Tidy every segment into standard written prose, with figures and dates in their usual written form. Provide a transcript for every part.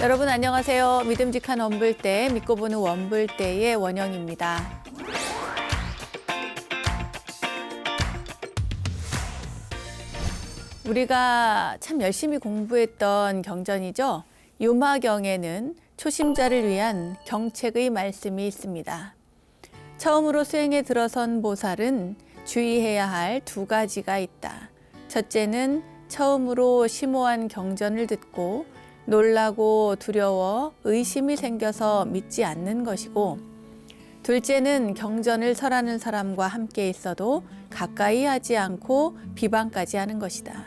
여러분 안녕하세요. 믿음직한 원불대, 믿고 보는 원불대의 원영입니다. 우리가 참 열심히 공부했던 경전이죠. 유마경에는 초심자를 위한 경책의 말씀이 있습니다. 처음으로 수행에 들어선 보살은 주의해야 할 두 가지가 있다. 첫째는 처음으로 심오한 경전을 듣고 놀라고 두려워 의심이 생겨서 믿지 않는 것이고, 둘째는 경전을 설하는 사람과 함께 있어도 가까이 하지 않고 비방까지 하는 것이다.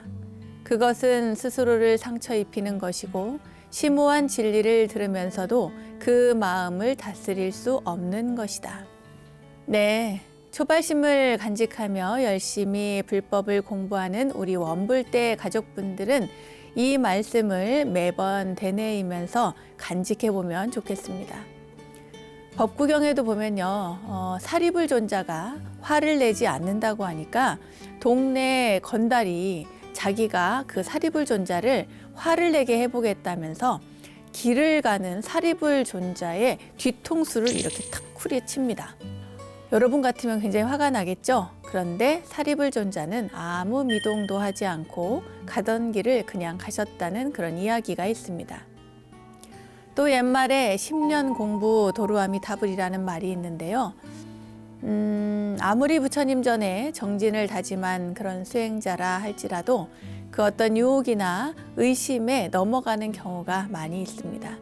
그것은 스스로를 상처 입히는 것이고, 심오한 진리를 들으면서도 그 마음을 다스릴 수 없는 것이다. 네, 초발심을 간직하며 열심히 불법을 공부하는 우리 원불대 가족분들은 이 말씀을 매번 되뇌이면서 간직해보면 좋겠습니다. 법구경에도 보면요, 사리불존자가 화를 내지 않는다고 하니까 동네 건달이 자기가 그 사리불존자를 화를 내게 해보겠다면서 길을 가는 사리불존자의 뒤통수를 이렇게 탁 후려칩니다. 여러분 같으면 굉장히 화가 나겠죠? 그런데 사리불존자는 아무 미동도 하지 않고 가던 길을 그냥 가셨다는 그런 이야기가 있습니다. 또 옛말에 10년 공부 도루아미 타불이라는 말이 있는데요. 아무리 부처님 전에 정진을 다짐한 그런 수행자라 할지라도 그 어떤 유혹이나 의심에 넘어가는 경우가 많이 있습니다.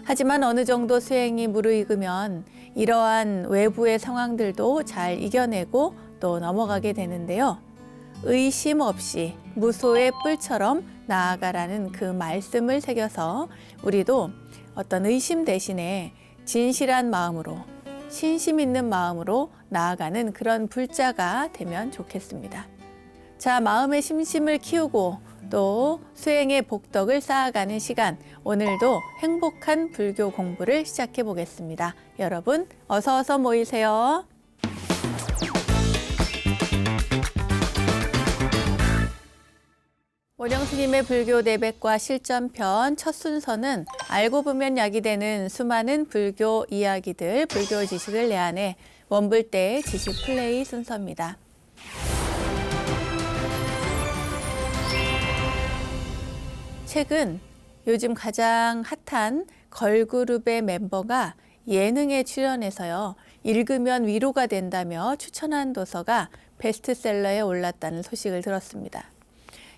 하지만 어느 정도 수행이 무르익으면 이러한 외부의 상황들도 잘 이겨내고 또 넘어가게 되는데요. 의심 없이 무소의 뿔처럼 나아가라는 그 말씀을 새겨서 우리도 어떤 의심 대신에 진실한 마음으로, 신심 있는 마음으로 나아가는 그런 불자가 되면 좋겠습니다. 자, 마음의 심심을 키우고 또 수행의 복덕을 쌓아가는 시간, 오늘도 행복한 불교 공부를 시작해 보겠습니다. 여러분 어서 모이세요. 원영 스님의 불교 내백과 실전편 첫 순서는 알고 보면 약이 되는 수많은 불교 이야기들, 불교 지식을 내한해 원불대의 지식 플레이 순서입니다. 최근 요즘 가장 핫한 걸그룹의 멤버가 예능에 출연해서요, 읽으면 위로가 된다며 추천한 도서가 베스트셀러에 올랐다는 소식을 들었습니다.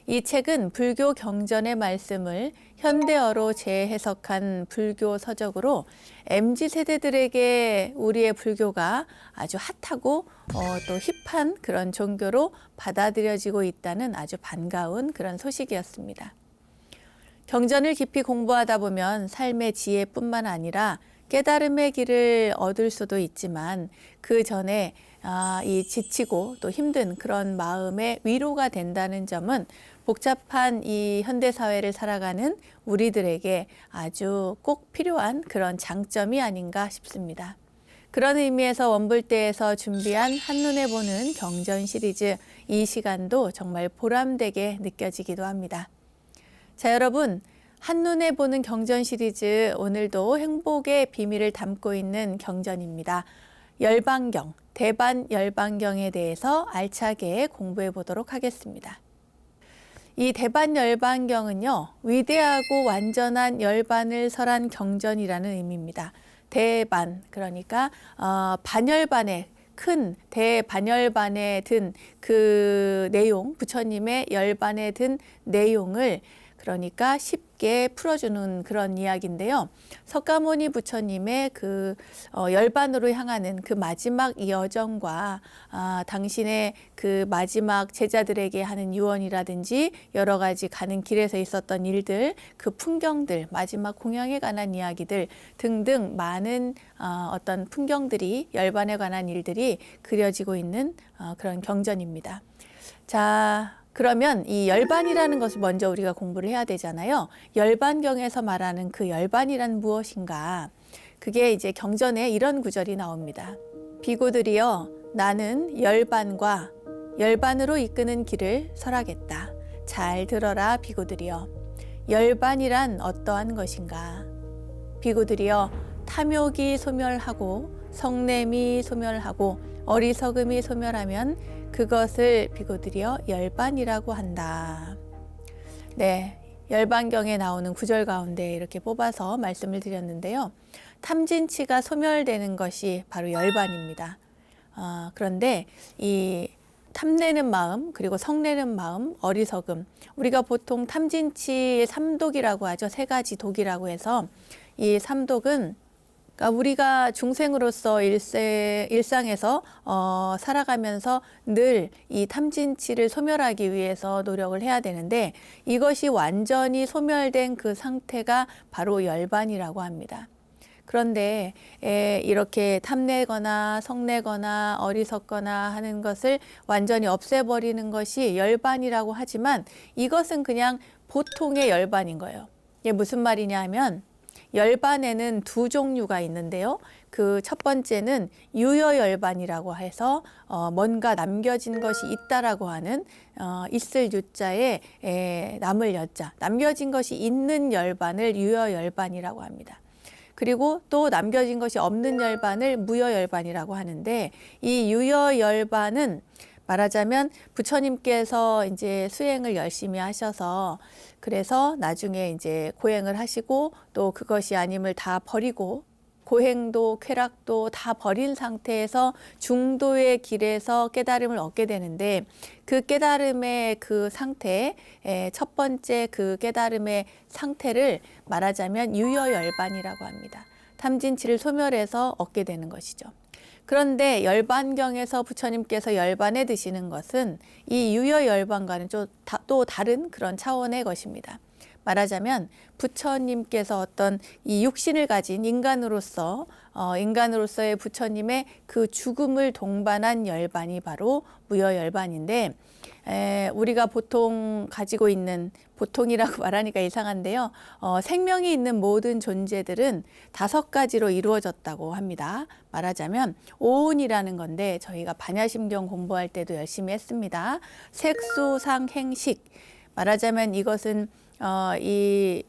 이 책은 불교 경전의 말씀을 현대어로 재해석한 불교 서적으로 MZ세대들에게 우리의 불교가 아주 핫하고 또 힙한 그런 종교로 받아들여지고 있다는 아주 반가운 그런 소식이었습니다. 경전을 깊이 공부하다 보면 삶의 지혜뿐만 아니라 깨달음의 길을 얻을 수도 있지만 그 전에 이 지치고 또 힘든 그런 마음의 위로가 된다는 점은 복잡한 이 현대사회를 살아가는 우리들에게 아주 꼭 필요한 그런 장점이 아닌가 싶습니다. 그런 의미에서 원불대에서 준비한 한눈에 보는 경전 시리즈, 이 시간도 정말 보람되게 느껴지기도 합니다. 자, 여러분, 한눈에 보는 경전 시리즈, 오늘도 행복의 비밀을 담고 있는 경전입니다. 열반경, 대반열반경에 대해서 알차게 공부해 보도록 하겠습니다. 이 대반열반경은요, 위대하고 완전한 열반을 설한 경전이라는 의미입니다. 대반, 그러니까 반열반의 큰 대반열반에 든 그 내용, 부처님의 열반에 든 내용을 그러니까 쉽게 풀어주는 그런 이야기인데요. 석가모니 부처님의 그 열반으로 향하는 그 마지막 여정과 당신의 그 마지막 제자들에게 하는 유언이라든지 여러 가지 가는 길에서 있었던 일들, 그 풍경들, 마지막 공양에 관한 이야기들 등등 많은 어떤 풍경들이, 열반에 관한 일들이 그려지고 있는 그런 경전입니다. 자, 그러면 이 열반이라는 것을 먼저 우리가 공부를 해야 되잖아요. 열반경에서 말하는 그 열반이란 무엇인가? 그게 이제 경전에 이런 구절이 나옵니다. 비구들이여, 나는 열반과 열반으로 이끄는 길을 설하겠다. 잘 들어라 비구들이여. 열반이란 어떠한 것인가? 비구들이여 탐욕이 소멸하고 성냄이 소멸하고 어리석음이 소멸하면 그것을 비구들이여 열반이라고 한다. 네, 열반경에 나오는 구절 가운데 이렇게 뽑아서 말씀을 드렸는데요. 탐진치가 소멸되는 것이 바로 열반입니다. 그런데 이 탐내는 마음, 그리고 성내는 마음, 어리석음. 우리가 보통 탐진치 삼독이라고 하죠. 세 가지 독이라고 해서 이 삼독은 그러니까 우리가 중생으로서 일상에서 살아가면서 늘 이 탐진치를 소멸하기 위해서 노력을 해야 되는데 이것이 완전히 소멸된 그 상태가 바로 열반이라고 합니다. 그런데 이렇게 탐내거나 성내거나 어리석거나 하는 것을 완전히 없애버리는 것이 열반이라고 하지만 이것은 그냥 보통의 열반인 거예요. 이게 무슨 말이냐 하면 열반에는 두 종류가 있는데요. 그 첫 번째는 유여열반이라고 해서 뭔가 남겨진 것이 있다라고 하는 있을 유자에 남을 여자, 남겨진 것이 있는 열반을 유여열반이라고 합니다. 그리고 또 남겨진 것이 없는 열반을 무여열반이라고 하는데 이 유여열반은 말하자면 부처님께서 이제 수행을 열심히 하셔서 그래서 나중에 이제 고행을 하시고 또 그것이 아님을 다 버리고 고행도 쾌락도 다 버린 상태에서 중도의 길에서 깨달음을 얻게 되는데 그 깨달음의 그 상태, 첫 번째 그 깨달음의 상태를 말하자면 유여열반이라고 합니다. 탐진치를 소멸해서 얻게 되는 것이죠. 그런데 열반경에서 부처님께서 열반에 드시는 것은 이 유여열반과는 또 다른 그런 차원의 것입니다. 말하자면 부처님께서 어떤 이 육신을 가진 인간으로서의 부처님의 그 죽음을 동반한 열반이 바로 무여열반인데 우리가 보통 가지고 있는 보통이라고 말하니까 이상한데요. 생명이 있는 모든 존재들은 5가지로 이루어졌다고 합니다. 말하자면 오온이라는 건데 저희가 반야심경 공부할 때도 열심히 했습니다. 색수상행식 말하자면 이것은 이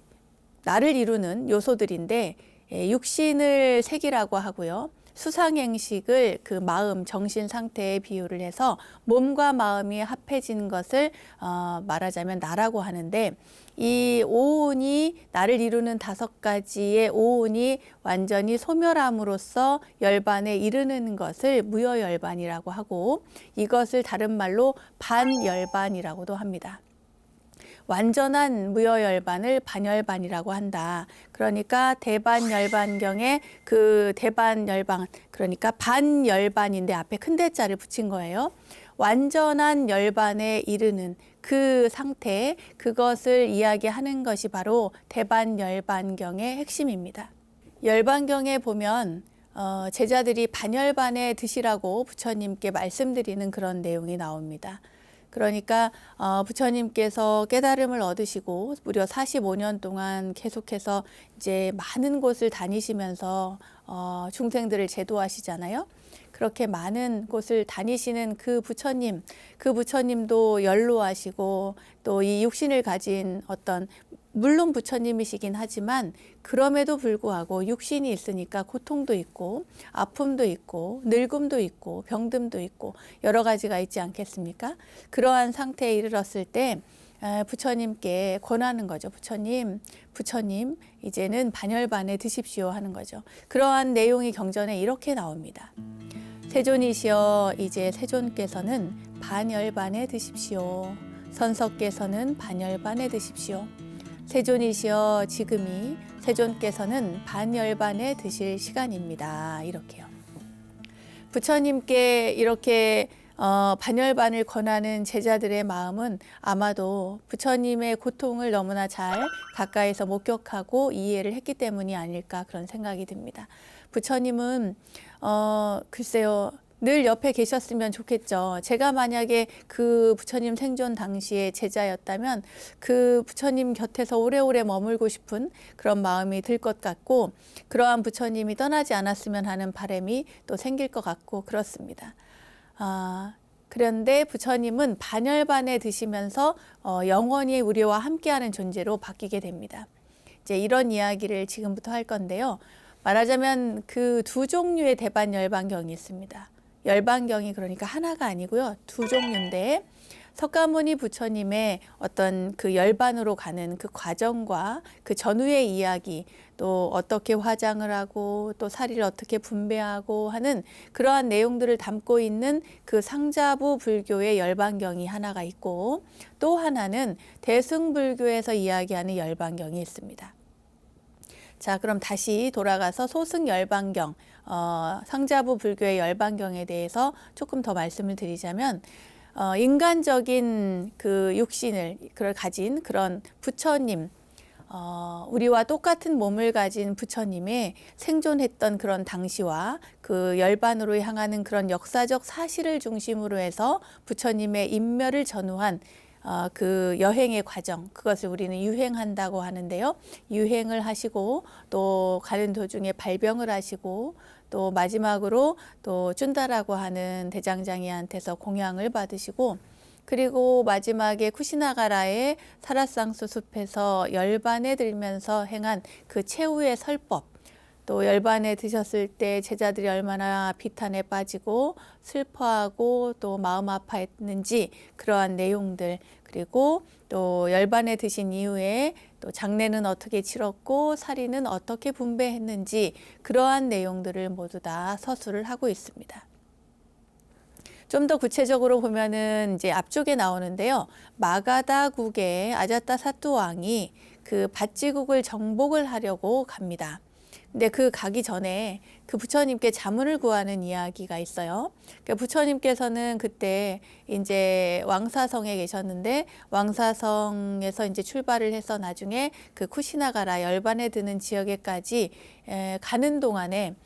나를 이루는 요소들인데 육신을 색이라고 하고요. 수상행식을 그 마음, 정신 상태에 비유를 해서 몸과 마음이 합해진 것을 말하자면 나라고 하는데 이 오온이 나를 이루는 5가지의 오온이 완전히 소멸함으로써 열반에 이르는 것을 무여열반이라고 하고 이것을 다른 말로 반열반이라고도 합니다. 완전한 무여열반을 반열반이라고 한다. 그러니까 대반열반경에 그 대반열반, 그러니까 반열반인데 앞에 큰 대자를 붙인 거예요. 완전한 열반에 이르는 그 상태, 그것을 이야기하는 것이 바로 대반열반경의 핵심입니다. 열반경에 보면 제자들이 반열반에 드시라고 부처님께 말씀드리는 그런 내용이 나옵니다. 그러니까 부처님께서 깨달음을 얻으시고 무려 45년 동안 계속해서 이제 많은 곳을 다니시면서 중생들을 제도하시잖아요. 그렇게 많은 곳을 다니시는 그 부처님도 연로하시고 또 이 육신을 가진 어떤 물론 부처님이시긴 하지만 그럼에도 불구하고 육신이 있으니까 고통도 있고 아픔도 있고 늙음도 있고 병듦도 있고 여러 가지가 있지 않겠습니까? 그러한 상태에 이르렀을 때 부처님께 권하는 거죠. 부처님 이제는 반열반에 드십시오 하는 거죠. 그러한 내용이 경전에 이렇게 나옵니다. 세존이시여 이제 세존께서는 반열반에 드십시오. 선석께서는 반열반에 드십시오. 세존이시여 지금이 세존께서는 반열반에 드실 시간입니다. 이렇게요. 부처님께 이렇게 반열반을 권하는 제자들의 마음은 아마도 부처님의 고통을 너무나 잘 가까이서 목격하고 이해를 했기 때문이 아닐까 그런 생각이 듭니다. 부처님은 글쎄요. 늘 옆에 계셨으면 좋겠죠. 제가 만약에 그 부처님 생존 당시에 제자였다면 그 부처님 곁에서 오래오래 머물고 싶은 그런 마음이 들 것 같고 그러한 부처님이 떠나지 않았으면 하는 바람이 또 생길 것 같고 그렇습니다. 그런데 부처님은 반열반에 드시면서 영원히 우리와 함께하는 존재로 바뀌게 됩니다. 이제 이런 이야기를 지금부터 할 건데요. 말하자면 그 두 종류의 대반 열반경이 있습니다. 열반경이 그러니까 하나가 아니고요. 두 종류인데 석가모니 부처님의 어떤 그 열반으로 가는 그 과정과 그 전후의 이야기, 또 어떻게 화장을 하고 또 사리를 어떻게 분배하고 하는 그러한 내용들을 담고 있는 그 상자부 불교의 열반경이 하나가 있고, 또 하나는 대승불교에서 이야기하는 열반경이 있습니다. 자, 그럼 다시 돌아가서 소승 열반경, 상자부 불교의 열반경에 대해서 조금 더 말씀을 드리자면, 인간적인 그 육신을 가진 그런 부처님, 우리와 똑같은 몸을 가진 부처님의 생존했던 그런 당시와 그 열반으로 향하는 그런 역사적 사실을 중심으로 해서 부처님의 인멸을 전후한 그 여행의 과정, 그것을 우리는 유행한다고 하는데요. 유행을 하시고 또 가는 도중에 발병을 하시고 또 마지막으로 또 쭌다라고 하는 대장장이한테서 공양을 받으시고, 그리고 마지막에 쿠시나가라의 사라상수 숲에서 열반에 들면서 행한 그 최후의 설법, 또 열반에 드셨을 때 제자들이 얼마나 비탄에 빠지고 슬퍼하고 또 마음 아파했는지 그러한 내용들, 그리고 또 열반에 드신 이후에 또 장례는 어떻게 치렀고 사리는 어떻게 분배했는지 그러한 내용들을 모두 다 서술을 하고 있습니다. 좀 더 구체적으로 보면은 이제 앞쪽에 나오는데요. 마가다국의 아자타 사투 왕이 그 바찌국을 정복을 하려고 갑니다. 근데 그 가기 전에 그 부처님께 자문을 구하는 이야기가 있어요. 그러니까 부처님께서는 그때 이제 왕사성에 계셨는데 왕사성에서 이제 출발을 해서 나중에 그 쿠시나가라 열반에 드는 지역에까지 가는 동안에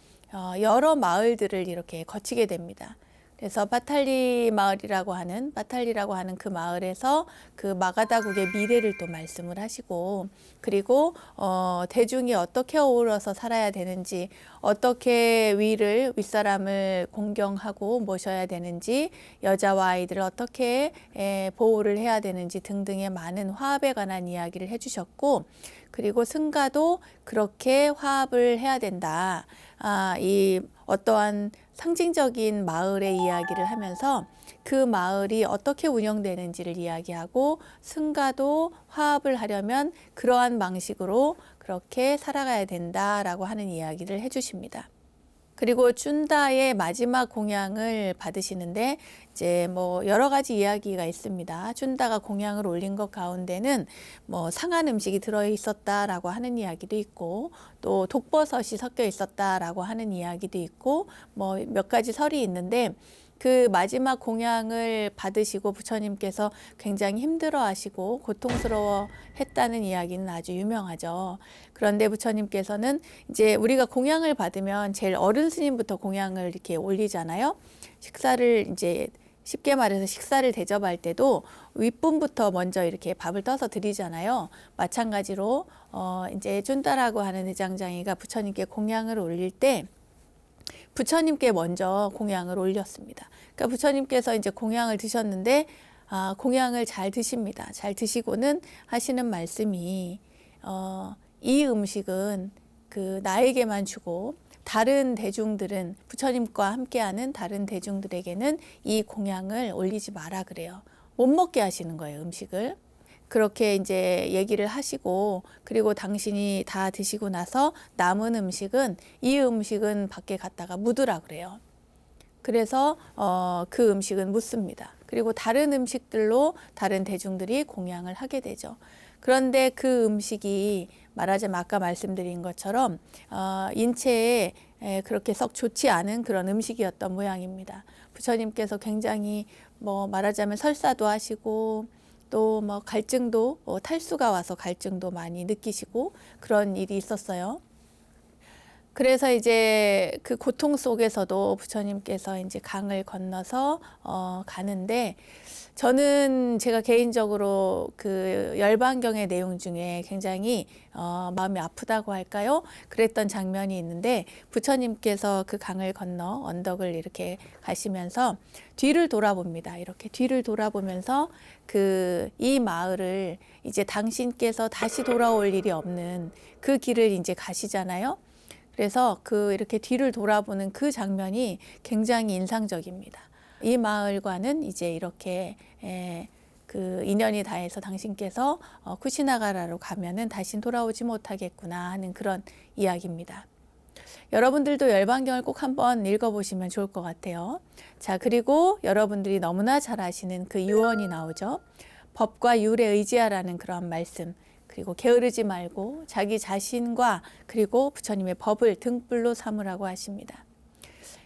여러 마을들을 이렇게 거치게 됩니다. 그래서 바탈리라고 하는 그 마을에서 그 마가다국의 미래를 또 말씀을 하시고, 그리고 대중이 어떻게 어우러서 살아야 되는지, 어떻게 윗사람을 공경하고 모셔야 되는지, 여자와 아이들을 어떻게 보호를 해야 되는지 등등의 많은 화합에 관한 이야기를 해주셨고, 그리고 승가도 그렇게 화합을 해야 된다. 이 어떠한 상징적인 마을의 이야기를 하면서 그 마을이 어떻게 운영되는지를 이야기하고, 승가도 화합을 하려면 그러한 방식으로 그렇게 살아가야 된다라고 하는 이야기를 해주십니다. 그리고 쭌다의 마지막 공양을 받으시는데 이제 뭐 여러 가지 이야기가 있습니다. 쭌다가 공양을 올린 것 가운데는 뭐 상한 음식이 들어 있었다라고 하는 이야기도 있고, 또 독버섯이 섞여 있었다라고 하는 이야기도 있고, 뭐 몇 가지 설이 있는데, 그 마지막 공양을 받으시고 부처님께서 굉장히 힘들어하시고 고통스러워했다는 이야기는 아주 유명하죠. 그런데 부처님께서는 이제 우리가 공양을 받으면 제일 어른 스님부터 공양을 이렇게 올리잖아요. 식사를 이제 쉽게 말해서 식사를 대접할 때도 윗분부터 먼저 이렇게 밥을 떠서 드리잖아요. 마찬가지로 이제 쭌다라고 하는 대장장이가 부처님께 공양을 올릴 때 부처님께 먼저 공양을 올렸습니다. 그러니까 부처님께서 이제 공양을 드셨는데 공양을 잘 드십니다. 잘 드시고는 하시는 말씀이 이 음식은 그 나에게만 주고 다른 대중들은, 부처님과 함께하는 다른 대중들에게는 이 공양을 올리지 마라 그래요. 못 먹게 하시는 거예요, 음식을. 그렇게 이제 얘기를 하시고, 그리고 당신이 다 드시고 나서 남은 음식은 이 음식은 밖에 갖다가 묻으라 그래요. 그래서 그 음식은 묻습니다. 그리고 다른 음식들로 다른 대중들이 공양을 하게 되죠. 그런데 그 음식이 말하자면 아까 말씀드린 것처럼 인체에 그렇게 썩 좋지 않은 그런 음식이었던 모양입니다. 부처님께서 굉장히 뭐 말하자면 설사도 하시고 또 뭐 갈증도 탈수가 와서 갈증도 많이 느끼시고 그런 일이 있었어요. 그래서 이제 그 고통 속에서도 부처님께서 이제 강을 건너서 가는데, 저는 제가 개인적으로 그 열반경의 내용 중에 굉장히 마음이 아프다고 할까요? 그랬던 장면이 있는데, 부처님께서 그 강을 건너 언덕을 이렇게 가시면서 뒤를 돌아봅니다. 이렇게 뒤를 돌아보면서 이 마을을 이제 당신께서 다시 돌아올 일이 없는 그 길을 이제 가시잖아요. 그래서 이렇게 뒤를 돌아보는 그 장면이 굉장히 인상적입니다. 이 마을과는 이제 이렇게 그 인연이 닿아서 당신께서 쿠시나가라로 가면은 다시 돌아오지 못하겠구나 하는 그런 이야기입니다. 여러분들도 열반경을 꼭 한번 읽어보시면 좋을 것 같아요. 자, 그리고 여러분들이 너무나 잘 아시는 그 유언이 나오죠. 법과 율에 의지하라는 그런 말씀. 그리고 게으르지 말고 자기 자신과 그리고 부처님의 법을 등불로 삼으라고 하십니다.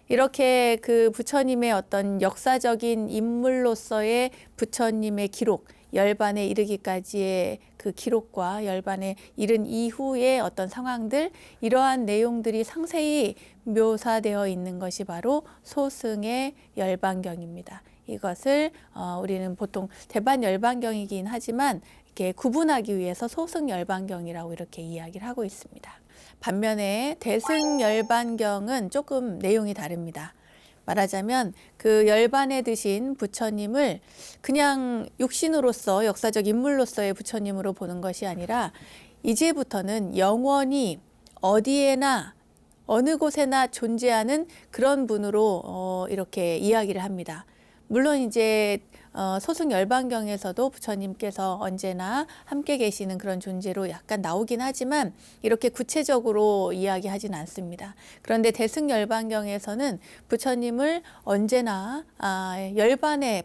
이렇게 그 부처님의 어떤 역사적인 인물로서의 부처님의 기록, 열반에 이르기까지의 그 기록과 열반에 이른 이후의 어떤 상황들, 이러한 내용들이 상세히 묘사되어 있는 것이 바로 소승의 열반경입니다. 이것을 우리는 보통 대반열반경이긴 하지만 이렇게 구분하기 위해서 소승열반경이라고 이렇게 이야기를 하고 있습니다. 반면에 대승열반경은 조금 내용이 다릅니다. 말하자면 그 열반에 드신 부처님을 그냥 육신으로서 역사적 인물로서의 부처님으로 보는 것이 아니라 이제부터는 영원히 어디에나 어느 곳에나 존재하는 그런 분으로 이렇게 이야기를 합니다. 물론 이제 소승열반경에서도 부처님께서 언제나 함께 계시는 그런 존재로 약간 나오긴 하지만 이렇게 구체적으로 이야기하진 않습니다. 그런데 대승열반경에서는 부처님을 언제나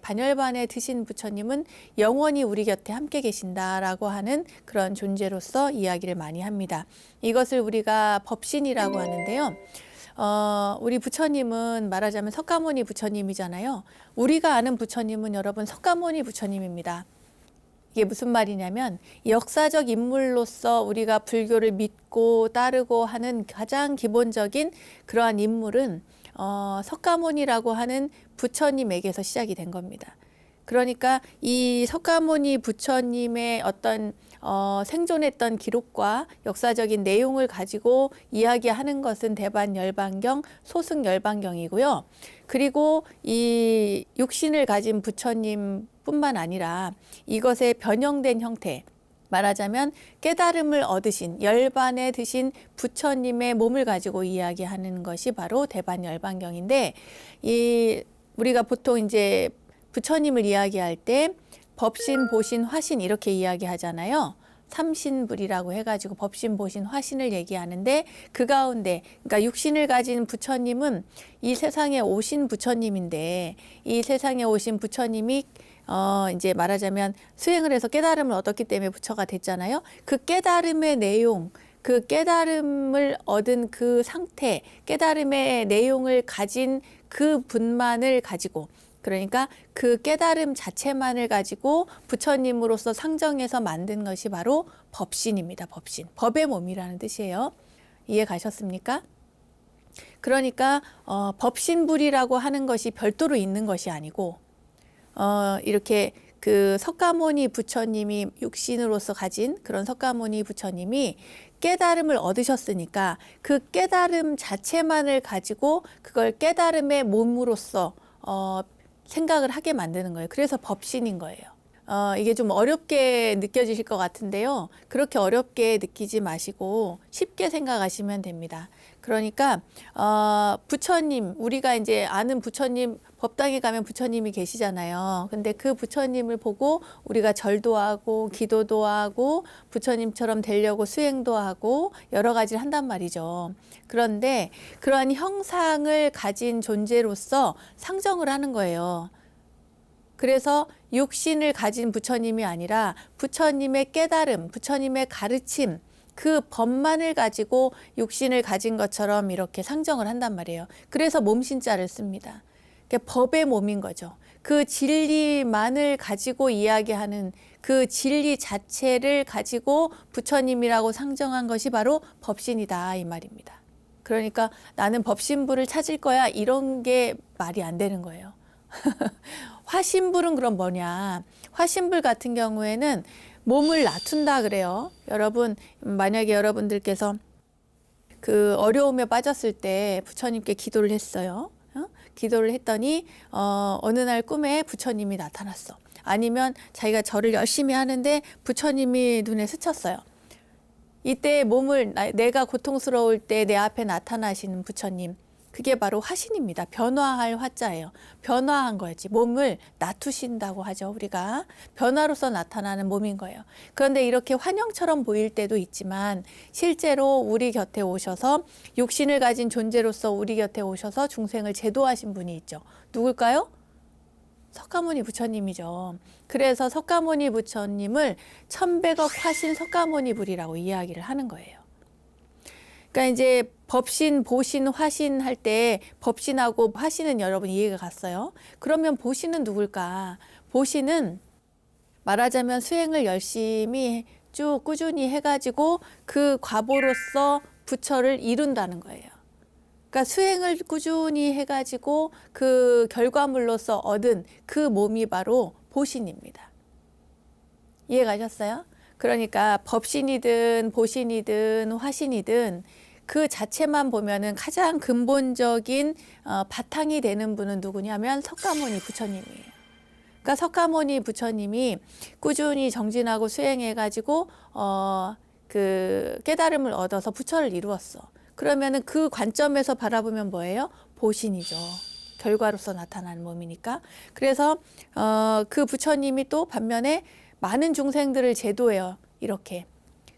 반열반에 드신 부처님은 영원히 우리 곁에 함께 계신다라고 하는 그런 존재로서 이야기를 많이 합니다. 이것을 우리가 법신이라고 하는데요. 우리 부처님은 말하자면 석가모니 부처님이잖아요. 우리가 아는 부처님은 여러분 석가모니 부처님입니다. 이게 무슨 말이냐면 역사적 인물로서 우리가 불교를 믿고 따르고 하는 가장 기본적인 그러한 인물은 석가모니라고 하는 부처님에게서 시작이 된 겁니다. 그러니까 이 석가모니 부처님의 어떤 생존했던 기록과 역사적인 내용을 가지고 이야기하는 것은 대반열반경, 소승열반경이고요. 그리고 이 육신을 가진 부처님뿐만 아니라 이것의 변형된 형태, 말하자면 깨달음을 얻으신 열반에 드신 부처님의 몸을 가지고 이야기하는 것이 바로 대반열반경인데, 우리가 보통 이제 부처님을 이야기할 때 법신, 보신, 화신 이렇게 이야기하잖아요. 삼신불이라고 해가지고 법신, 보신, 화신을 얘기하는데 그 가운데 그러니까 육신을 가진 부처님은 이 세상에 오신 부처님인데, 이 세상에 오신 부처님이 이제 말하자면 수행을 해서 깨달음을 얻었기 때문에 부처가 됐잖아요. 그 깨달음의 내용, 그 깨달음을 얻은 그 상태, 깨달음의 내용을 가진 그 분만을 가지고, 그러니까 그 깨달음 자체만을 가지고 부처님으로서 상정해서 만든 것이 바로 법신입니다. 법신. 법의 몸이라는 뜻이에요. 이해 가셨습니까? 그러니까 법신불이라고 하는 것이 별도로 있는 것이 아니고 이렇게 그 석가모니 부처님이 육신으로서 가진 그런 석가모니 부처님이 깨달음을 얻으셨으니까 그 깨달음 자체만을 가지고 그걸 깨달음의 몸으로서 생각을 하게 만드는 거예요. 그래서 법신인 거예요. 이게 좀 어렵게 느껴지실 것 같은데요. 그렇게 어렵게 느끼지 마시고 쉽게 생각하시면 됩니다. 그러니까 부처님, 우리가 이제 아는 부처님, 법당에 가면 부처님이 계시잖아요. 근데 그 부처님을 보고 우리가 절도 하고 기도도 하고 부처님처럼 되려고 수행도 하고 여러 가지를 한단 말이죠. 그런데 그러한 형상을 가진 존재로서 상정을 하는 거예요. 그래서 육신을 가진 부처님이 아니라 부처님의 깨달음, 부처님의 가르침, 그 법만을 가지고 육신을 가진 것처럼 이렇게 상정을 한단 말이에요. 그래서 몸신자를 씁니다. 그러니까 법의 몸인 거죠. 그 진리만을 가지고 이야기하는 그 진리 자체를 가지고 부처님이라고 상정한 것이 바로 법신이다 이 말입니다. 그러니까 나는 법신부를 찾을 거야. 이런 게 말이 안 되는 거예요. 화신불은 그럼 뭐냐? 화신불 같은 경우에는 몸을 낮춘다 그래요. 여러분, 만약에 여러분들께서 그 어려움에 빠졌을 때 부처님께 기도를 했어요. 기도를 했더니 어느 날 꿈에 부처님이 나타났어. 아니면 자기가 절을 열심히 하는데 부처님이 눈에 스쳤어요. 이때 몸을 내가 고통스러울 때 내 앞에 나타나시는 부처님, 그게 바로 화신입니다. 변화할 화자예요. 변화한 거였지. 몸을 낮추신다고 하죠. 우리가 변화로서 나타나는 몸인 거예요. 그런데 이렇게 환영처럼 보일 때도 있지만 실제로 우리 곁에 오셔서 육신을 가진 존재로서 우리 곁에 오셔서 중생을 제도하신 분이 있죠. 누굴까요? 석가모니 부처님이죠. 그래서 석가모니 부처님을 1100억 화신 석가모니 불이라고 이야기를 하는 거예요. 그러니까 이제 법신, 보신, 화신 할 때 법신하고 화신은 여러분 이해가 갔어요. 그러면 보신은 누굴까? 보신은 말하자면 수행을 열심히 쭉 꾸준히 해가지고 그 과보로서 부처를 이룬다는 거예요. 그러니까 수행을 꾸준히 해가지고 그 결과물로서 얻은 그 몸이 바로 보신입니다. 이해 가셨어요? 그러니까 법신이든 보신이든 화신이든 그 자체만 보면은 가장 근본적인 바탕이 되는 분은 누구냐면 석가모니 부처님이에요. 그러니까 석가모니 부처님이 꾸준히 정진하고 수행해가지고 그 깨달음을 얻어서 부처를 이루었어. 그러면은 그 관점에서 바라보면 뭐예요? 보신이죠. 결과로서 나타나는 몸이니까. 그래서 그 부처님이 또 반면에 많은 중생들을 제도해요. 이렇게.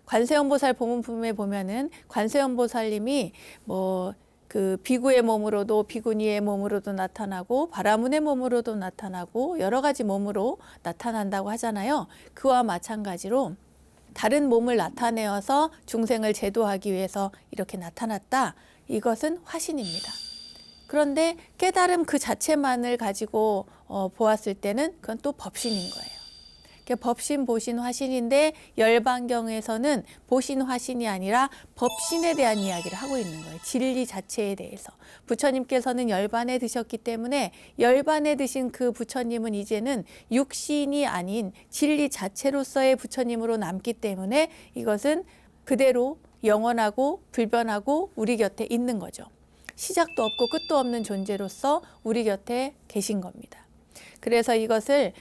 관세음보살 보문품에 보면은 관세음보살님이 뭐 그 비구의 몸으로도 비구니의 몸으로도 나타나고 바라문의 몸으로도 나타나고 여러 가지 몸으로 나타난다고 하잖아요. 그와 마찬가지로 다른 몸을 나타내어서 중생을 제도하기 위해서 이렇게 나타났다. 이것은 화신입니다. 그런데 깨달음 그 자체만을 가지고 보았을 때는 그건 또 법신인 거예요. 법신, 보신, 화신인데 열반경에서는 보신, 화신이 아니라 법신에 대한 이야기를 하고 있는 거예요. 진리 자체에 대해서. 부처님께서는 열반에 드셨기 때문에 열반에 드신 그 부처님은 이제는 육신이 아닌 진리 자체로서의 부처님으로 남기 때문에 이것은 그대로 영원하고 불변하고 우리 곁에 있는 거죠. 시작도 없고 끝도 없는 존재로서 우리 곁에 계신 겁니다. 그래서 이것을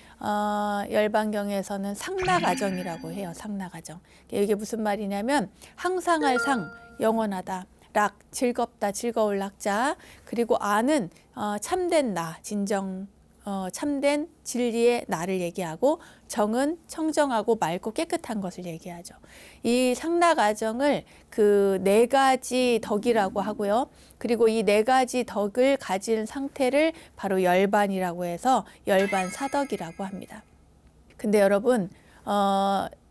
열반경에서는 상락아정이라고 해요. 상락아정. 이게 무슨 말이냐면 항상할 상, 영원하다. 락, 즐겁다, 즐거울 락자. 그리고 아는 참된 나, 진정 참된 진리의 나를 얘기하고 정은 청정하고 맑고 깨끗한 것을 얘기하죠. 이 상락아정을 그 4가지 덕이라고 하고요. 그리고 이 4가지 덕을 가진 상태를 바로 열반이라고 해서 열반사덕이라고 합니다. 근데 여러분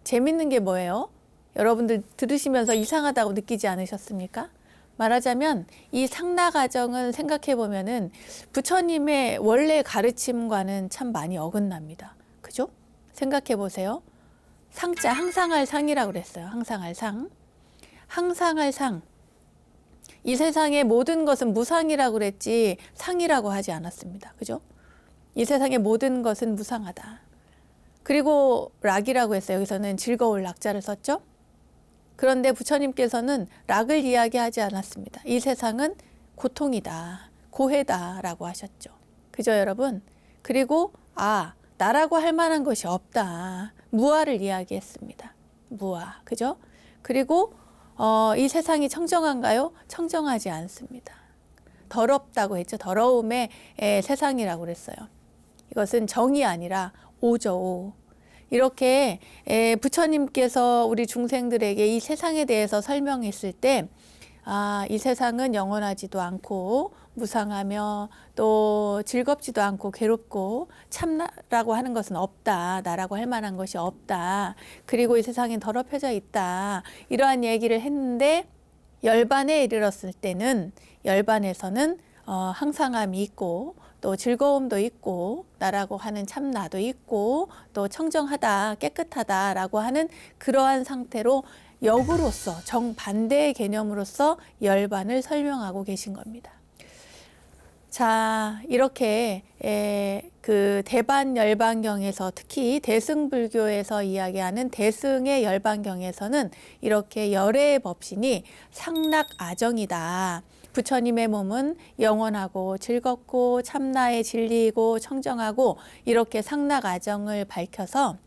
재밌는 게 뭐예요? 여러분들 들으시면서 이상하다고 느끼지 않으셨습니까? 말하자면 이 상락아정은 생각해 보면은 부처님의 원래 가르침과는 참 많이 어긋납니다. 그죠? 생각해 보세요. 상자 항상할 상이라고 그랬어요. 항상할 상. 항상할 상. 이 세상의 모든 것은 무상이라고 그랬지 상이라고 하지 않았습니다. 그죠? 이 세상의 모든 것은 무상하다. 그리고 락이라고 했어요. 여기서는 즐거울 락자를 썼죠. 그런데 부처님께서는 락을 이야기하지 않았습니다. 이 세상은 고통이다, 고해다라고 하셨죠. 그죠, 여러분? 그리고 나라고 할 만한 것이 없다. 무아를 이야기했습니다. 무아, 그죠? 그리고 이 세상이 청정한가요? 청정하지 않습니다. 더럽다고 했죠. 더러움의 세상이라고 그랬어요. 이것은 정이 아니라 오죠, 오. 이렇게 부처님께서 우리 중생들에게 이 세상에 대해서 설명했을 때 이 세상은 영원하지도 않고 무상하며 또 즐겁지도 않고 괴롭고 참나라고 하는 것은 없다. 나라고 할 만한 것이 없다. 그리고 이 세상엔 더럽혀져 있다. 이러한 얘기를 했는데 열반에 이르렀을 때는 열반에서는 항상함이 있고 또 즐거움도 있고 나라고 하는 참나도 있고 또 청정하다 깨끗하다라고 하는 그러한 상태로 역으로서 정반대의 개념으로서 열반을 설명하고 계신 겁니다. 자, 이렇게 그 대반열반경에서 특히 대승불교에서 이야기하는 대승의 열반경에서는 이렇게 열의 법신이 상락아정이다. 부처님의 몸은 영원하고 즐겁고 참나의 진리이고 청정하고 이렇게 상락아정을 밝혀서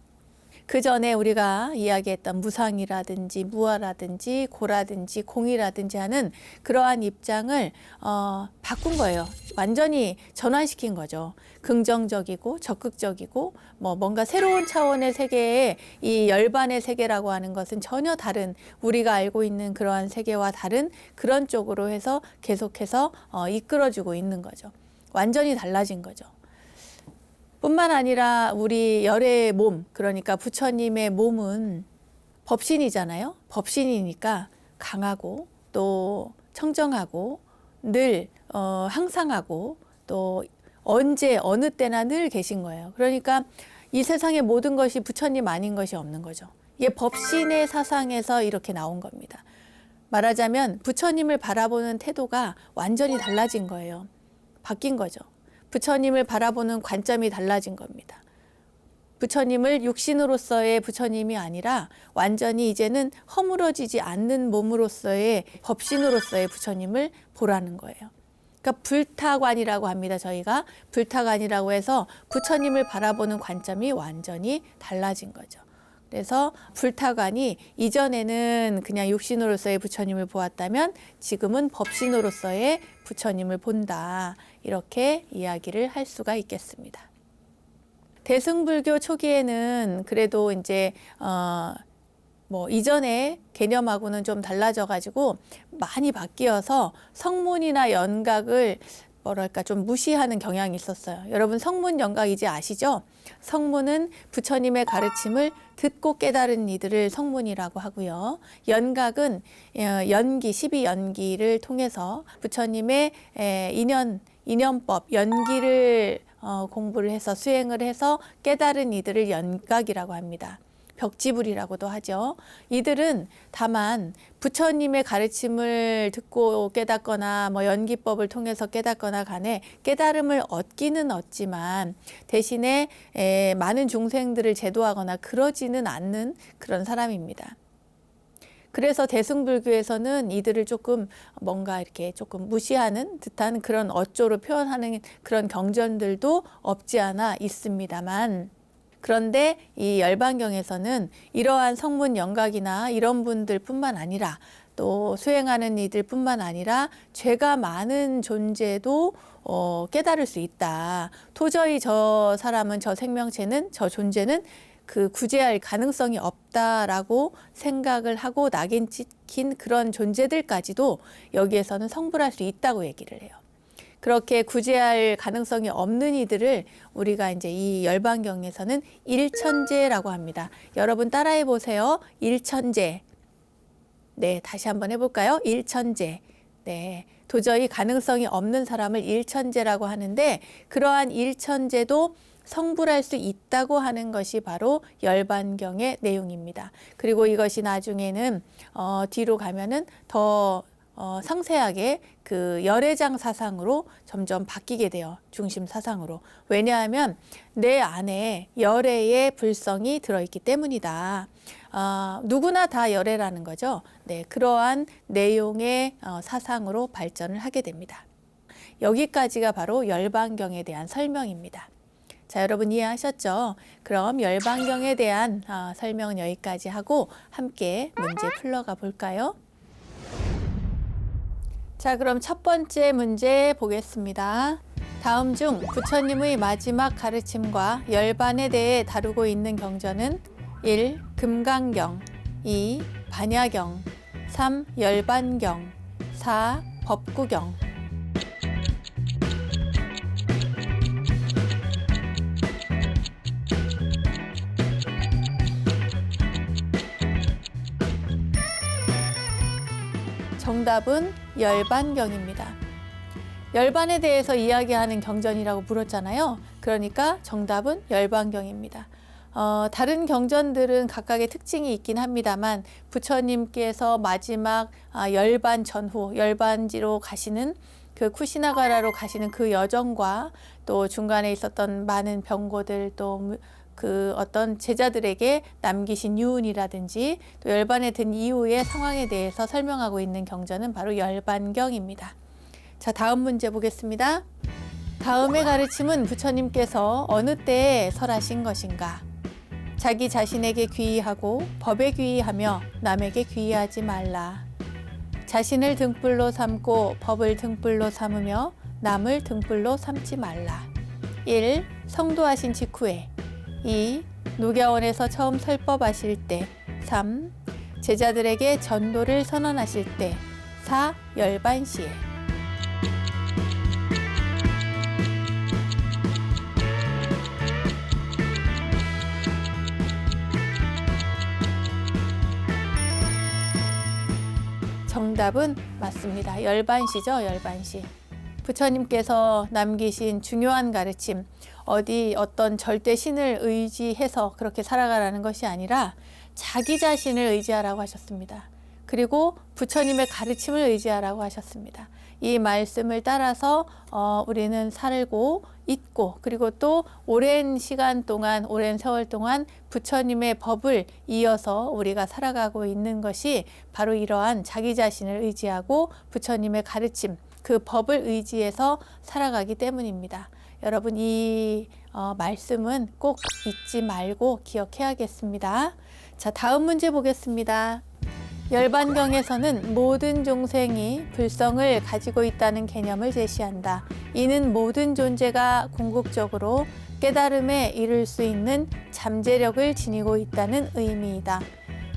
그 전에 우리가 이야기했던 무상이라든지 무아라든지 고라든지 공이라든지 하는 그러한 입장을 바꾼 거예요. 완전히 전환시킨 거죠. 긍정적이고 적극적이고 뭔가 새로운 차원의 세계에 이 열반의 세계라고 하는 것은 전혀 다른 우리가 알고 있는 그러한 세계와 다른 그런 쪽으로 해서 계속해서 이끌어주고 있는 거죠. 완전히 달라진 거죠. 뿐만 아니라 우리 열의 몸, 그러니까 부처님의 몸은 법신이잖아요. 법신이니까 강하고 또 청정하고 늘 항상하고 또 언제 어느 때나 늘 계신 거예요. 그러니까 이 세상의 모든 것이 부처님 아닌 것이 없는 거죠. 이게 법신의 사상에서 이렇게 나온 겁니다. 말하자면 부처님을 바라보는 태도가 완전히 달라진 거예요. 바뀐 거죠. 부처님을 바라보는 관점이 달라진 겁니다. 부처님을 육신으로서의 부처님이 아니라 완전히 이제는 허물어지지 않는 몸으로서의 법신으로서의 부처님을 보라는 거예요. 그러니까 불타관이라고 합니다. 저희가 불타관이라고 해서 부처님을 바라보는 관점이 완전히 달라진 거죠. 그래서 불타관이 이전에는 그냥 육신으로서의 부처님을 보았다면 지금은 법신으로서의 부처님을 본다. 이렇게 이야기를 할 수가 있겠습니다. 대승불교 초기에는 그래도 이제 이전의 개념하고는 좀 달라져 가지고 많이 바뀌어서 성문이나 연각을 좀 무시하는 경향이 있었어요. 여러분 성문 연각 이제 아시죠? 성문은 부처님의 가르침을 듣고 깨달은 이들을 성문이라고 하고요. 연각은 연기, 12연기를 통해서 부처님의 인연법, 연기를 공부를 해서 수행을 해서 깨달은 이들을 연각이라고 합니다. 벽지불이라고도 하죠. 이들은 다만 부처님의 가르침을 듣고 깨닫거나 연기법을 통해서 깨닫거나 간에 깨달음을 얻기는 얻지만 대신에 많은 중생들을 제도하거나 그러지는 않는 그런 사람입니다. 그래서 대승불교에서는 이들을 조금 뭔가 이렇게 조금 무시하는 듯한 그런 어조로 표현하는 그런 경전들도 없지 않아 있습니다만 그런데 이 열반경에서는 이러한 성문 영각이나 이런 분들뿐만 아니라 또 수행하는 이들뿐만 아니라 죄가 많은 존재도 깨달을 수 있다. 도저히 저 사람은 저 생명체는 저 존재는 그 구제할 가능성이 없다라고 생각을 하고 낙인 찍힌 그런 존재들까지도 여기에서는 성불할 수 있다고 얘기를 해요. 그렇게 구제할 가능성이 없는 이들을 우리가 이제 이 열반경에서는 일천제라고 합니다. 여러분 따라해 보세요. 일천제. 네, 다시 한번 해볼까요? 일천제. 네, 도저히 가능성이 없는 사람을 일천제라고 하는데 그러한 일천제도 성불할 수 있다고 하는 것이 바로 열반경의 내용입니다. 그리고 이것이 나중에는 뒤로 가면은 더 상세하게 그 열애장 사상으로 점점 바뀌게 돼요. 중심 사상으로. 왜냐하면 내 안에 열애의 불성이 들어있기 때문이다. 누구나 다 열애라는 거죠. 네, 그러한 내용의 사상으로 발전을 하게 됩니다. 여기까지가 바로 열반경에 대한 설명입니다. 자, 여러분 이해하셨죠? 그럼 열반경에 대한 설명은 여기까지 하고 함께 문제 풀러가 볼까요? 자, 그럼 첫 번째 문제 보겠습니다. 다음 중 부처님의 마지막 가르침과 열반에 대해 다루고 있는 경전은 1. 금강경 2. 반야경 3. 열반경 4. 법구경 정답은 열반경입니다. 열반에 대해서 이야기하는 경전이라고 물었잖아요. 그러니까 정답은 열반경입니다. 다른 경전들은 각각의 특징이 있긴 합니다만 부처님께서 마지막 열반 전후 열반지로 가시는 그 쿠시나가라로 가시는 그 여정과 또 중간에 있었던 많은 병고들 또 그 어떤 제자들에게 남기신 유운이라든지 또 열반에 든 이후의 상황에 대해서 설명하고 있는 경전은 바로 열반경입니다. 자, 다음 문제 보겠습니다. 다음의 가르침은 부처님께서 어느 때에 설하신 것인가? 자기 자신에게 귀의하고 법에 귀의하며 남에게 귀의하지 말라. 자신을 등불로 삼고 법을 등불로 삼으며 남을 등불로 삼지 말라. 1. 성도하신 직후에 2. 녹야원에서 처음 설법하실 때 3. 제자들에게 전도를 선언하실 때 4. 열반시에. 정답은 맞습니다. 열반시죠, 열반시. 부처님께서 남기신 중요한 가르침, 어떤 절대 신을 의지해서 그렇게 살아가라는 것이 아니라 자기 자신을 의지하라고 하셨습니다. 그리고 부처님의 가르침을 의지하라고 하셨습니다. 이 말씀을 따라서 우리는 살고 있고 그리고 또 오랜 시간 동안 오랜 세월 동안 부처님의 법을 이어서 우리가 살아가고 있는 것이 바로 이러한 자기 자신을 의지하고 부처님의 가르침 그 법을 의지해서 살아가기 때문입니다. 여러분 이 말씀은 꼭 잊지 말고 기억해야겠습니다. 자, 다음 문제 보겠습니다. 열반경에서는 모든众생이 불성을 가지고 있다는 개념을 제시한다. 이는 모든 존재가 궁극적으로 깨달음에 이를 수 있는 잠재력을 지니고 있다는 의미이다.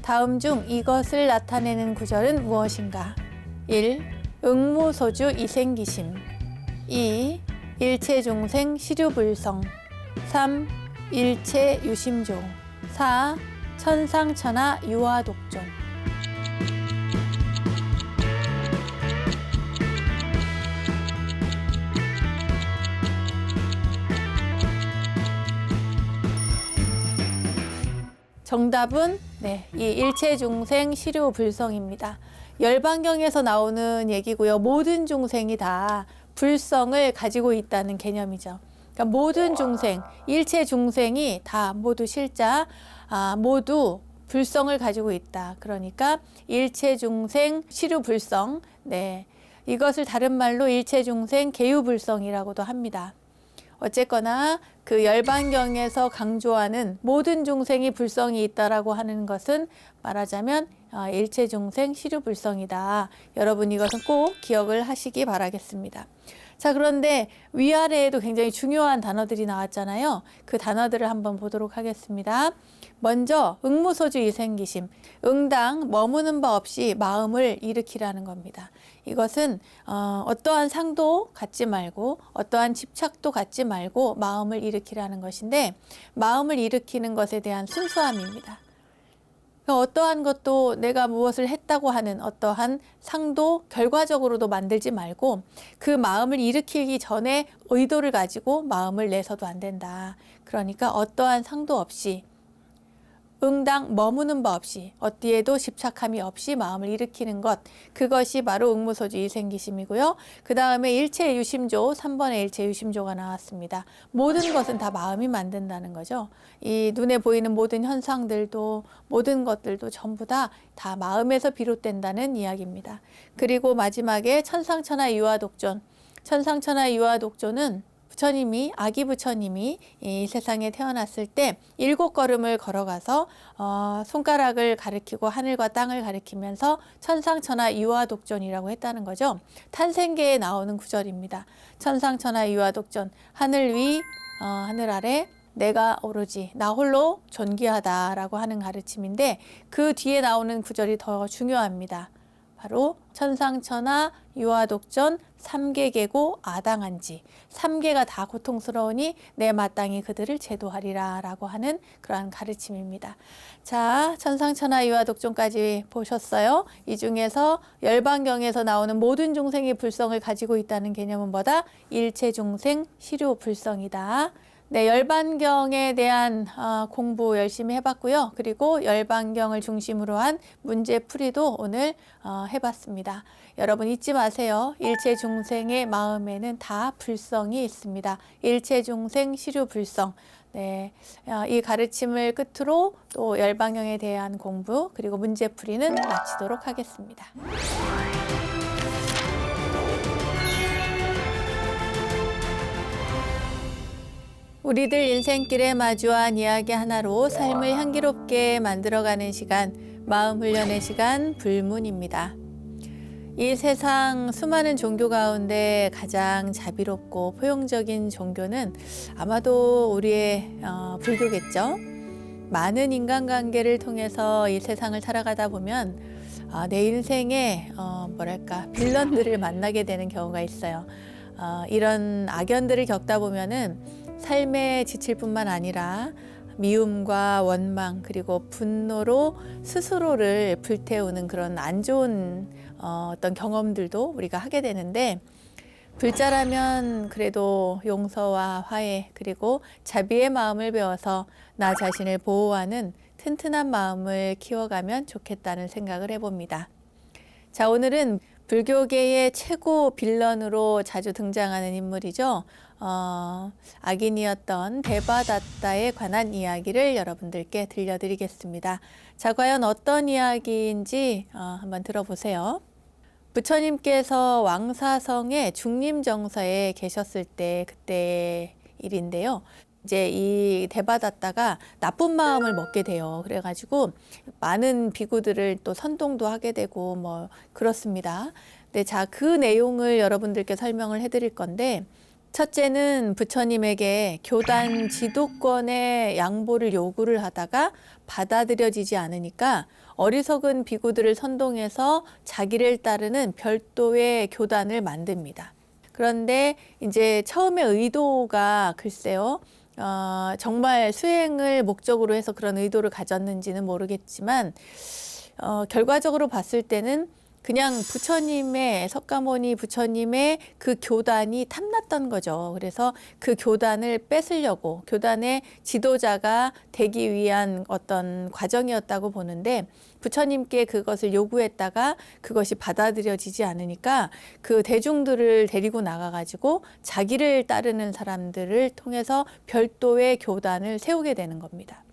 다음 중 이것을 나타내는 구절은 무엇인가? 1. 응무소주 이생기심 2. 일체중생 시류불성 3. 일체유심조 4. 천상천하 유화독존. 정답은 이 일체중생 시류불성입니다. 열반경에서 나오는 얘기고요. 모든 중생이 다 불성을 가지고 있다는 개념이죠. 그러니까 모든 중생, 일체 중생이 다 모두 실자, 모두 불성을 가지고 있다. 그러니까 일체 중생 시류불성, 이것을 다른 말로 일체 중생 계유불성이라고도 합니다. 어쨌거나 그 열반경에서 강조하는 모든 중생이 불성이 있다라고 하는 것은 말하자면 일체중생 시류불성이다. 여러분 이것은 꼭 기억을 하시기 바라겠습니다. 자, 그런데 위아래에도 굉장히 중요한 단어들이 나왔잖아요. 그 단어들을 한번 보도록 하겠습니다. 먼저 응무소주 이생기심, 응당 머무는 바 없이 마음을 일으키라는 겁니다. 이것은 어떠한 상도 갖지 말고 어떠한 집착도 갖지 말고 마음을 일으키라는 것인데 마음을 일으키는 것에 대한 순수함입니다. 어떠한 것도 내가 무엇을 했다고 하는 어떠한 상도 결과적으로도 만들지 말고 그 마음을 일으키기 전에 의도를 가지고 마음을 내서도 안 된다. 그러니까 어떠한 상도 없이 응당 머무는 바 없이 어디에도 집착함이 없이 마음을 일으키는 것, 그것이 바로 응무소주 이생기심이고요. 그 다음에 일체유심조, 3번에 일체유심조가 나왔습니다. 모든 것은 다 마음이 만든다는 거죠. 이 눈에 보이는 모든 현상들도 모든 것들도 전부 다 마음에서 비롯된다는 이야기입니다. 그리고 마지막에 천상천하 유화독존, 천상천하 유화독존은 부처님이 아기 부처님이 이 세상에 태어났을 때 7걸음을 걸어가서 손가락을 가리키고 하늘과 땅을 가리키면서 천상천하 유화독존이라고 했다는 거죠. 탄생계에 나오는 구절입니다. 천상천하 유화독존, 하늘 위 하늘 아래 내가 오로지 나 홀로 존귀하다라고 하는 가르침인데 그 뒤에 나오는 구절이 더 중요합니다. 바로 천상천하 유화독존 삼계계고 아당한지, 3계가 다 고통스러우니 내 마땅히 그들을 제도하리라 라고 하는 그러한 가르침입니다. 자, 천상천하 유화독존까지 보셨어요? 이 중에서 열반경에서 나오는 모든 중생이 불성을 가지고 있다는 개념은 뭐다? 일체중생 시류불성이다. 네, 열반경에 대한 공부 열심히 해봤고요. 그리고 열반경을 중심으로 한 문제풀이도 오늘 해봤습니다. 여러분 잊지 마세요. 일체중생의 마음에는 다 불성이 있습니다. 일체중생 시류불성. 네, 이 가르침을 끝으로 또 열반경에 대한 공부 그리고 문제풀이는 마치도록 하겠습니다. 우리들 인생길에 마주한 이야기 하나로 삶을 향기롭게 만들어가는 시간, 마음 훈련의 시간 불문입니다. 이 세상 수많은 종교 가운데 가장 자비롭고 포용적인 종교는 아마도 우리의 불교겠죠. 많은 인간관계를 통해서 이 세상을 살아가다 보면 내 인생에 빌런들을 만나게 되는 경우가 있어요. 이런 악연들을 겪다 보면은 삶에 지칠 뿐만 아니라 미움과 원망 그리고 분노로 스스로를 불태우는 그런 안 좋은 어떤 경험들도 우리가 하게 되는데, 불자라면 그래도 용서와 화해 그리고 자비의 마음을 배워서 나 자신을 보호하는 튼튼한 마음을 키워가면 좋겠다는 생각을 해봅니다. 자, 오늘은 불교계의 최고 빌런으로 자주 등장하는 인물이죠. 악인이었던 데바다tta에 관한 이야기를 여러분들께 들려드리겠습니다. 자, 과연 어떤 이야기인지 한번 들어보세요. 부처님께서 왕사성의 중림정서에 계셨을 때 그때의 일인데요. 이제 이 데바다tta가 나쁜 마음을 먹게 돼요. 그래가지고 많은 비구들을 또 선동도 하게 되고 뭐 그렇습니다. 네, 자, 그 내용을 여러분들께 설명을 해드릴 건데, 첫째는 부처님에게 교단 지도권의 양보를 요구를 하다가 받아들여지지 않으니까 어리석은 비구들을 선동해서 자기를 따르는 별도의 교단을 만듭니다. 그런데 이제 처음에 의도가 글쎄요, 정말 수행을 목적으로 해서 그런 의도를 가졌는지는 모르겠지만 결과적으로 봤을 때는 그냥 부처님의, 석가모니 부처님의 그 교단이 탐났던 거죠. 그래서 그 교단을 뺏으려고, 교단의 지도자가 되기 위한 어떤 과정이었다고 보는데, 부처님께 그것을 요구했다가 그것이 받아들여지지 않으니까 그 대중들을 데리고 나가가지고 자기를 따르는 사람들을 통해서 별도의 교단을 세우게 되는 겁니다.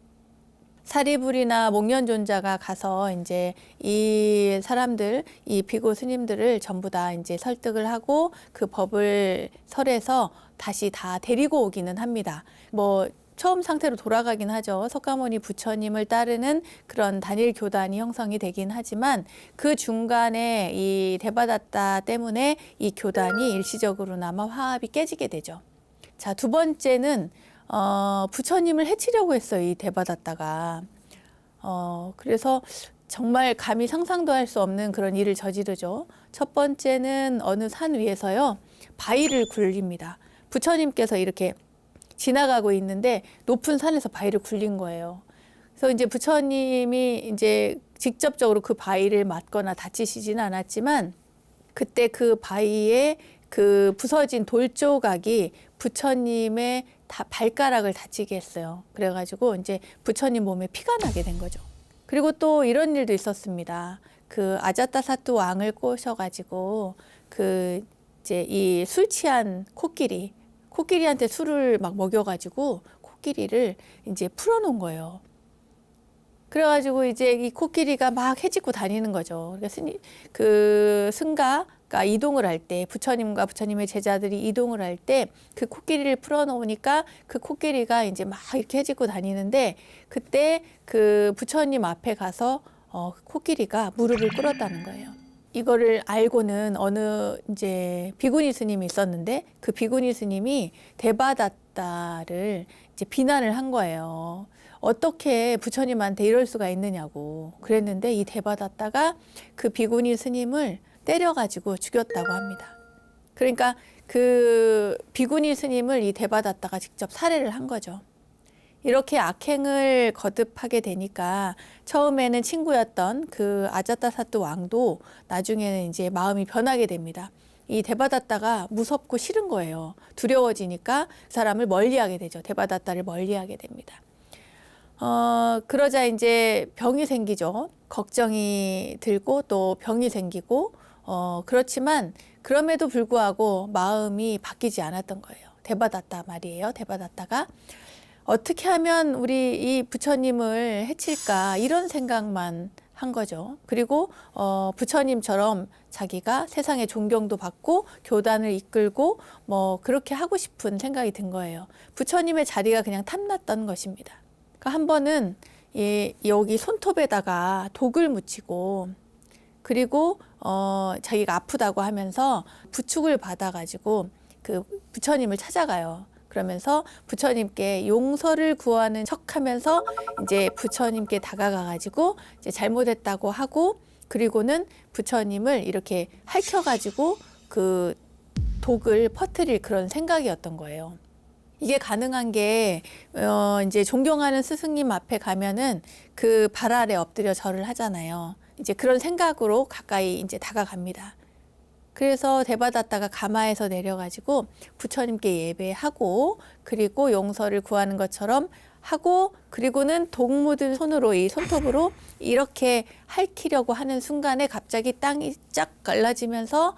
사리불이나 목련존자가 가서 이제 이 사람들, 이 비고 스님들을 전부 다 이제 설득을 하고 그 법을 설해서 다시 다 데리고 오기는 합니다. 뭐 처음 상태로 돌아가긴 하죠. 석가모니 부처님을 따르는 그런 단일 교단이 형성이 되긴 하지만 그 중간에 이 데바다tta 때문에 이 교단이 일시적으로나마 화합이 깨지게 되죠. 자, 두 번째는 부처님을 해치려고 했어요, 이 데바다tta가. 그래서 정말 감히 상상도 할 수 없는 그런 일을 저지르죠. 첫 번째는 어느 산 위에서요, 바위를 굴립니다. 부처님께서 이렇게 지나가고 있는데 높은 산에서 바위를 굴린 거예요. 그래서 이제 부처님이 이제 직접적으로 그 바위를 맞거나 다치시지는 않았지만, 그때 그 바위에 그 부서진 돌 조각이 부처님의 발가락을 다치게 했어요. 그래가지고 이제 부처님 몸에 피가 나게 된 거죠. 그리고 또 이런 일도 있었습니다. 그 아자타사투 왕을 꼬셔가지고 그 이제 이 술 취한 코끼리한테 술을 막 먹여가지고 코끼리를 이제 풀어놓은 거예요. 그래가지고 이제 이 코끼리가 막 헤집고 다니는 거죠. 그러니까 그 승가가 이동을 할 때, 부처님과 부처님의 제자들이 이동을 할 때 그 코끼리를 풀어놓으니까 그 코끼리가 이제 막 이렇게 헤집고 다니는데, 그때 그 부처님 앞에 가서 코끼리가 무릎을 꿇었다는 거예요. 이거를 알고는 어느 이제 비구니 스님이 있었는데, 그 비구니 스님이 데바다tta를 이제 비난을 한 거예요. 어떻게 부처님한테 이럴 수가 있느냐고 그랬는데, 이 데바다tta가 그 비구니 스님을 때려가지고 죽였다고 합니다. 그러니까 그 비구니 스님을 이 데바다tta가 직접 살해를 한 거죠. 이렇게 악행을 거듭하게 되니까 처음에는 친구였던 그 아자타사투 왕도 나중에는 이제 마음이 변하게 됩니다. 이 대받았다가 무섭고 싫은 거예요. 두려워지니까 그 사람을 멀리하게 되죠. 대받았다를 멀리하게 됩니다. 그러자 이제 병이 생기죠. 걱정이 들고 또 병이 생기고 그렇지만 그럼에도 불구하고 마음이 바뀌지 않았던 거예요. 대받았다 말이에요. 대받았다가 어떻게 하면 우리 이 부처님을 해칠까 이런 생각만 한 거죠. 그리고 부처님처럼 자기가 세상에 존경도 받고 교단을 이끌고 뭐 그렇게 하고 싶은 생각이 든 거예요. 부처님의 자리가 그냥 탐났던 것입니다. 그러니까 한 번은 여기 손톱에다가 독을 묻히고 그리고 자기가 아프다고 하면서 부축을 받아가지고 그 부처님을 찾아가요. 그러면서 부처님께 용서를 구하는 척하면서 이제 부처님께 다가가가지고 이제 잘못했다고 하고 그리고는 부처님을 이렇게 핥혀가지고 그 독을 퍼뜨릴 그런 생각이었던 거예요. 이게 가능한 게 이제 존경하는 스승님 앞에 가면은 그 발 아래 엎드려 절을 하잖아요. 이제 그런 생각으로 가까이 이제 다가갑니다. 그래서 대받았다가 가마에서 내려가지고 부처님께 예배하고 그리고 용서를 구하는 것처럼 하고 그리고는 독 묻은 손으로 이 손톱으로 이렇게 핥히려고 하는 순간에 갑자기 땅이 쫙 갈라지면서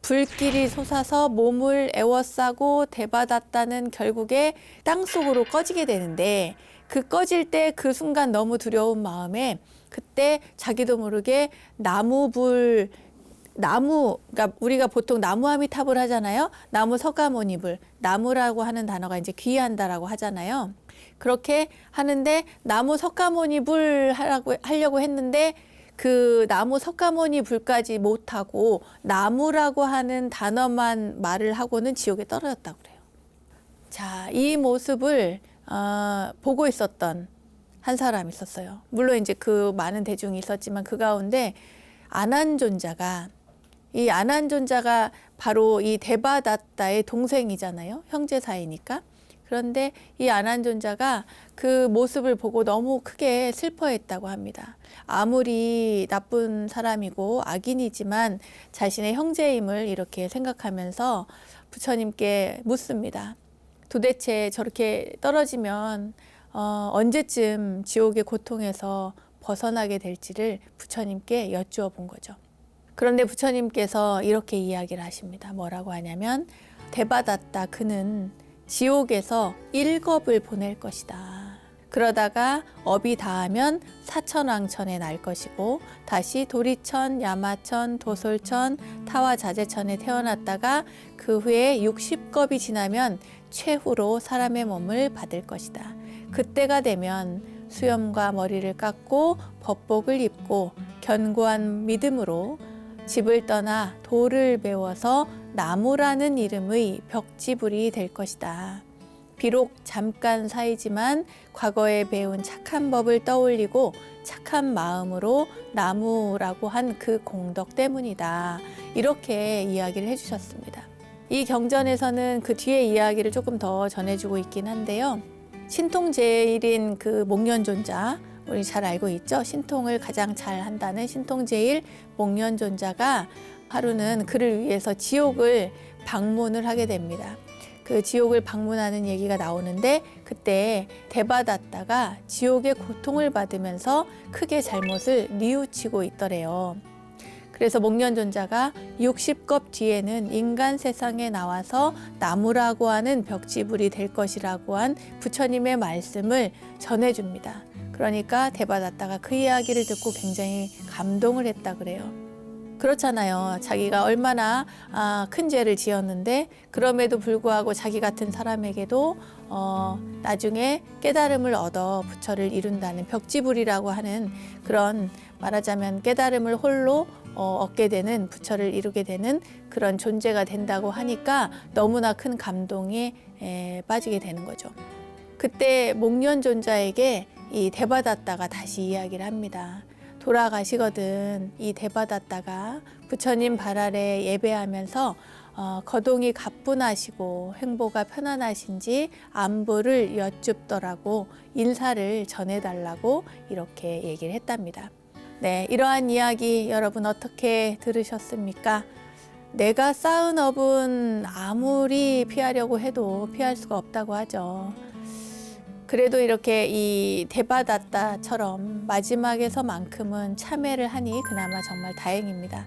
불길이 솟아서 몸을 에워싸고 대받았다는 결국에 땅속으로 꺼지게 되는데 그 꺼질 때 그 순간 너무 두려운 마음에 그때 자기도 모르게 그러니까 우리가 보통 나무 아미타불 하잖아요. 나무 석가모니불, 나무라고 하는 단어가 이제 귀한다라고 하잖아요. 그렇게 하는데 나무 석가모니불 하려고 했는데 그 나무 석가모니불까지 못하고 나무라고 하는 단어만 말을 하고는 지옥에 떨어졌다고 그래요. 자, 이 모습을 보고 있었던 한 사람이 있었어요. 물론 이제 그 많은 대중이 있었지만 그 가운데 아난존자가 이 아난존자가 바로 이 대바다타의 동생이잖아요. 형제 사이니까. 그런데 이 아난존자가 그 모습을 보고 너무 크게 슬퍼했다고 합니다. 아무리 나쁜 사람이고 악인이지만 자신의 형제임을 이렇게 생각하면서 부처님께 묻습니다. 도대체 저렇게 떨어지면 언제쯤 지옥의 고통에서 벗어나게 될지를 부처님께 여쭈어 본 거죠. 그런데 부처님께서 이렇게 이야기를 하십니다. 뭐라고 하냐면 대받았다 그는 지옥에서 1겁을 보낼 것이다. 그러다가 업이 다하면 사천왕천에 날 것이고 다시 도리천, 야마천, 도솔천, 타와자재천에 태어났다가 그 후에 60겁이 지나면 최후로 사람의 몸을 받을 것이다. 그때가 되면 수염과 머리를 깎고 법복을 입고 견고한 믿음으로 집을 떠나 도를 배워서 나무라는 이름의 벽지불이 될 것이다. 비록 잠깐 사이지만 과거에 배운 착한 법을 떠올리고 착한 마음으로 나무라고 한 그 공덕 때문이다. 이렇게 이야기를 해주셨습니다. 이 경전에서는 그 뒤에 이야기를 조금 더 전해주고 있긴 한데요. 신통제일인 그 목련존자, 우리 잘 알고 있죠? 신통을 가장 잘 한다는 신통제일 목련존자가 하루는 그를 위해서 지옥을 방문을 하게 됩니다. 그 지옥을 방문하는 얘기가 나오는데 그때 대받았다가 지옥의 고통을 받으면서 크게 잘못을 뉘우치고 있더래요. 그래서 목련존자가 60겁 뒤에는 인간 세상에 나와서 나무라고 하는 벽지불이 될 것이라고 한 부처님의 말씀을 전해줍니다. 그러니까 대받았다가 그 이야기를 듣고 굉장히 감동을 했다 그래요. 그렇잖아요. 자기가 얼마나 큰 죄를 지었는데 그럼에도 불구하고 자기 같은 사람에게도 나중에 깨달음을 얻어 부처를 이룬다는 벽지불이라고 하는 그런 말하자면 깨달음을 홀로 얻게 되는 부처를 이루게 되는 그런 존재가 된다고 하니까 너무나 큰 감동에 빠지게 되는 거죠. 그때 목련존자에게 이 대받았다가 다시 이야기를 합니다. 돌아가시거든 이 대받았다가 부처님 발 아래 예배하면서 거동이 가뿐하시고 행보가 편안하신지 안부를 여쭙더라고 인사를 전해달라고 이렇게 얘기를 했답니다. 네, 이러한 이야기 여러분 어떻게 들으셨습니까? 내가 쌓은 업은 아무리 피하려고 해도 피할 수가 없다고 하죠. 그래도 이렇게 이 대받았다처럼 마지막에서만큼은 참회를 하니 그나마 정말 다행입니다.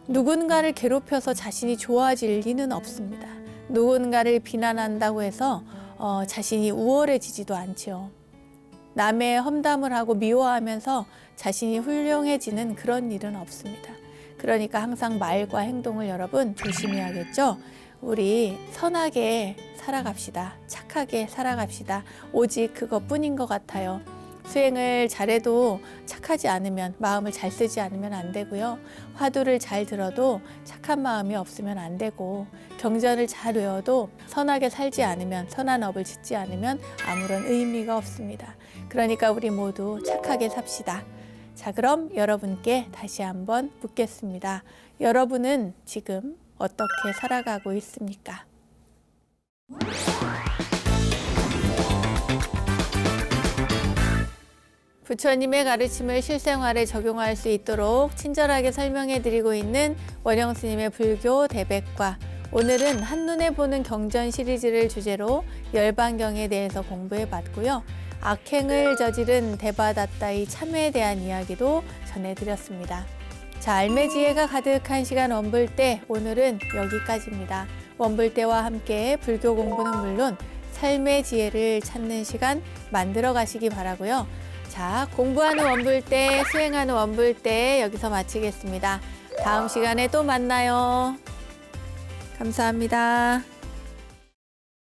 누군가를 괴롭혀서 자신이 좋아질 리는 없습니다. 누군가를 비난한다고 해서 자신이 우월해지지도 않지요. 남의 험담을 하고 미워하면서 자신이 훌륭해지는 그런 일은 없습니다. 그러니까 항상 말과 행동을 여러분 조심해야겠죠? 우리 선하게 살아갑시다. 착하게 살아갑시다. 오직 그것뿐인 것 같아요. 수행을 잘해도 착하지 않으면, 마음을 잘 쓰지 않으면 안 되고요. 화두를 잘 들어도 착한 마음이 없으면 안 되고, 경전을 잘 외워도 선하게 살지 않으면, 선한 업을 짓지 않으면 아무런 의미가 없습니다. 그러니까 우리 모두 착하게 삽시다. 자, 그럼 여러분께 다시 한번 묻겠습니다. 여러분은 지금 어떻게 살아가고 있습니까? 부처님의 가르침을 실생활에 적용할 수 있도록 친절하게 설명해 드리고 있는 원영 스님의 불교 대백과, 오늘은 한눈에 보는 경전 시리즈를 주제로 열반경에 대해서 공부해 봤고요. 악행을 저지른 대바다따의 참회에 대한 이야기도 전해드렸습니다. 자, 알매지혜가 가득한 시간 원불대, 오늘은 여기까지입니다. 원불대와 함께 불교 공부는 물론 삶의 지혜를 찾는 시간 만들어 가시기 바라고요. 자, 공부하는 원불대, 수행하는 원불대 여기서 마치겠습니다. 다음 시간에 또 만나요. 감사합니다.